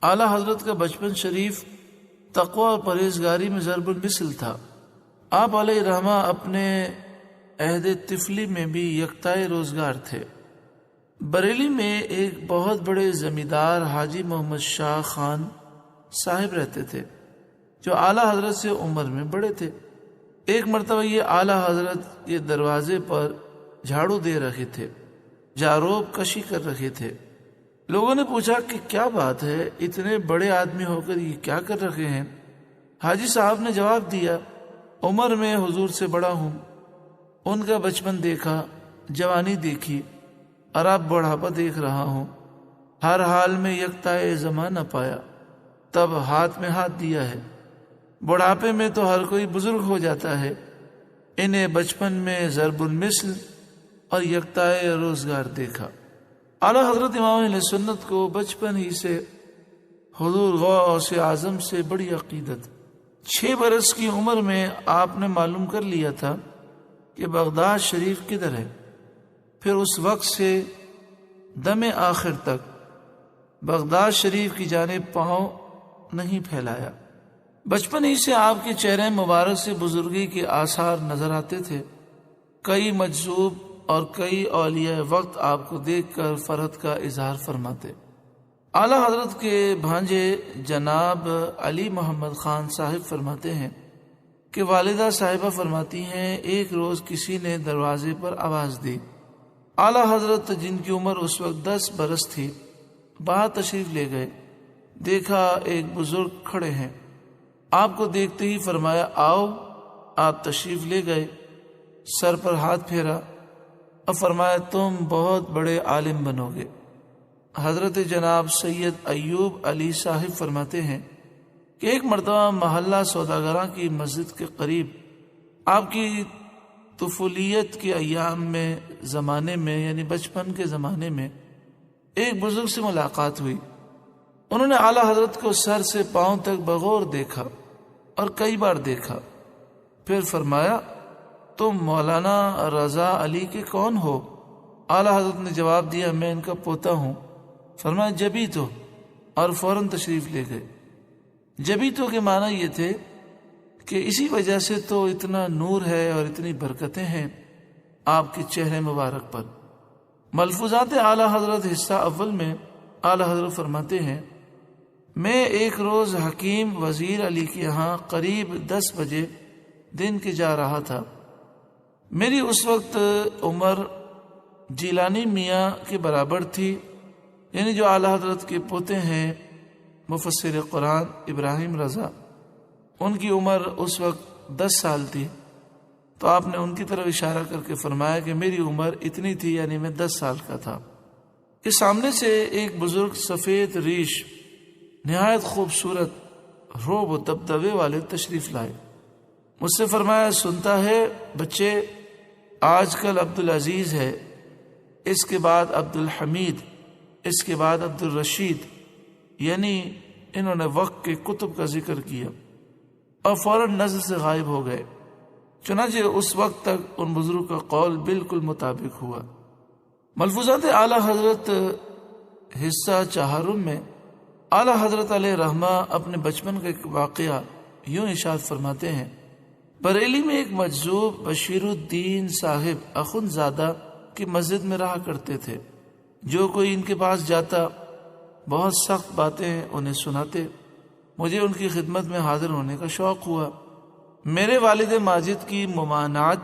اعلیٰ حضرت کا بچپن شریف تقوی اور پرہیزگاری میں ضرب المثل تھا۔ آپ علیہ رحمہ اپنے عہد طفلی میں بھی یکتائے روزگار تھے۔ بریلی میں ایک بہت بڑے زمیندار حاجی محمد شاہ خان صاحب رہتے تھے جو اعلیٰ حضرت سے عمر میں بڑے تھے۔ ایک مرتبہ یہ اعلیٰ حضرت کے دروازے پر جھاڑو دے رکھے تھے، جاروب کشی کر رکھے تھے۔ لوگوں نے پوچھا کہ کیا بات ہے، اتنے بڑے آدمی ہو کر یہ کیا کر رکھے ہیں؟ حاجی صاحب نے جواب دیا، عمر میں حضور سے بڑا ہوں، ان کا بچپن دیکھا، جوانی دیکھی، اور اب بڑھاپا دیکھ رہا ہوں، ہر حال میں یکتائے زمانہ پایا، تب ہاتھ میں ہاتھ دیا ہے۔ بڑھاپے میں تو ہر کوئی بزرگ ہو جاتا ہے، انہیں بچپن میں ضرب المثل اور یکتائے روزگار دیکھا۔ اعلیٰ حضرت امام اہل سنت کو بچپن ہی سے حضور غوث اعظم سے بڑی عقیدت۔ 6 برس کی عمر میں آپ نے معلوم کر لیا تھا کہ بغداد شریف کدھر ہے۔ پھر اس وقت سے دم آخر تک بغداد شریف کی جانب پاؤں نہیں پھیلایا۔ بچپن ہی سے آپ کے چہرے مبارک سے بزرگی کے آثار نظر آتے تھے۔ کئی مجذوب اور کئی اولیاء وقت آپ کو دیکھ کر فرحت کا اظہار فرماتے۔ اعلیٰ حضرت کے بھانجے جناب علی محمد خان صاحب فرماتے ہیں کہ والدہ صاحبہ فرماتی ہیں، ایک روز کسی نے دروازے پر آواز دی۔ اعلیٰ حضرت جن کی عمر اس وقت 10 برس تھی باہر تشریف لے گئے۔ دیکھا ایک بزرگ کھڑے ہیں، آپ کو دیکھتے ہی فرمایا آؤ۔ آپ تشریف لے گئے، سر پر ہاتھ پھیرا اور فرمایا تم بہت بڑے عالم بنو گے۔ حضرت جناب سید ایوب علی صاحب فرماتے ہیں کہ ایک مرتبہ محلہ سوداگراں کی مسجد کے قریب آپ کی طفولیت کے ایام میں زمانے میں یعنی بچپن کے زمانے میں ایک بزرگ سے ملاقات ہوئی۔ انہوں نے اعلیٰ حضرت کو سر سے پاؤں تک بغور دیکھا اور کئی بار دیکھا۔ پھر فرمایا تم مولانا رضا علی کے کون ہو؟ اعلیٰ حضرت نے جواب دیا میں ان کا پوتا ہوں۔ فرمایا جبھی تو، اور فوراً تشریف لے گئے۔ جبھی تو کے معنی یہ تھے کہ اسی وجہ سے تو اتنا نور ہے اور اتنی برکتیں ہیں آپ کے چہرے مبارک پر۔ ملفوظات اعلیٰ حضرت حصہ اول میں اعلیٰ حضرت فرماتے ہیں، میں ایک روز حکیم وزیر علی کے ہاں قریب 10 بجے دن کے جا رہا تھا۔ میری اس وقت عمر جیلانی میاں کے برابر تھی، یعنی جو اعلیٰ حضرت کے پوتے ہیں مفسر قرآن ابراہیم رضا، ان کی عمر اس وقت 10 سال تھی۔ تو آپ نے ان کی طرف اشارہ کر کے فرمایا کہ میری عمر اتنی تھی، یعنی میں 10 سال کا تھا۔ کہ سامنے سے ایک بزرگ سفید ریش نہایت خوبصورت روب و دبدبے والے تشریف لائے۔ مجھ سے فرمایا سنتا ہے بچے، آج کل عبدالعزیز ہے، اس کے بعد عبدالحمید، اس کے بعد عبدالرشید، یعنی انہوں نے وقت کے کتب کا ذکر کیا اور فوراً نظر سے غائب ہو گئے۔ چنانچہ اس وقت تک ان بزرگ کا قول بالکل مطابق ہوا۔ ملفوظات اعلیٰ حضرت حصہ چہارم میں اعلیٰ حضرت علیہ رحمہ اپنے بچپن کا ایک واقعہ یوں ارشاد فرماتے ہیں، بریلی میں ایک مجذوب بشیر الدین صاحب اخندزادہ کی مسجد میں رہا کرتے تھے۔ جو کوئی ان کے پاس جاتا بہت سخت باتیں انہیں سناتے۔ مجھے ان کی خدمت میں حاضر ہونے کا شوق ہوا۔ میرے والد ماجد کی ممانعت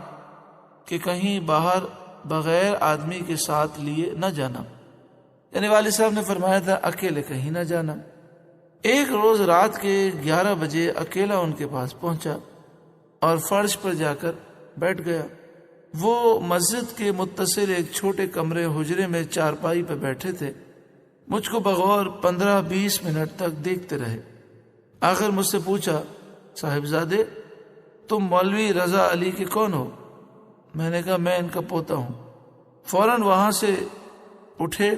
کہ کہیں باہر بغیر آدمی کے ساتھ لیے نہ جانا، یعنی والد صاحب نے فرمایا تھا اکیلے کہیں نہ جانا۔ ایک روز رات کے 11 بجے اکیلا ان کے پاس پہنچا اور فرش پر جا کر بیٹھ گیا۔ وہ مسجد کے متصل ایک چھوٹے کمرے حجرے میں چارپائی پہ بیٹھے تھے۔ مجھ کو بغور 15-20 منٹ تک دیکھتے رہے۔ آخر مجھ سے پوچھا صاحبزادے تم مولوی رضا علی کے کون ہو؟ میں نے کہا میں ان کا پوتا ہوں۔ فوراً وہاں سے اٹھے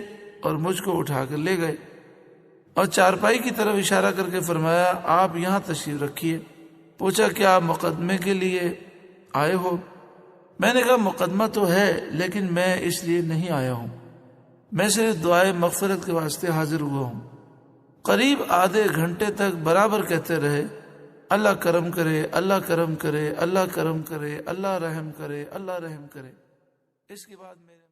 اور مجھ کو اٹھا کر لے گئے اور چارپائی کی طرف اشارہ کر کے فرمایا آپ یہاں تشریف رکھیے۔ پوچھا کیا آپ مقدمے کے لیے آئے ہو؟ میں نے کہا مقدمہ تو ہے لیکن میں اس لیے نہیں آیا ہوں، میں صرف دعائے مغفرت کے واسطے حاضر ہوا ہوں۔ قریب آدھے گھنٹے تک برابر کہتے رہے اللہ کرم کرے، اللہ کرم کرے، اللہ کرم کرے، اللہ رحم کرے، اللہ رحم کرے۔ اس کے بعد میرے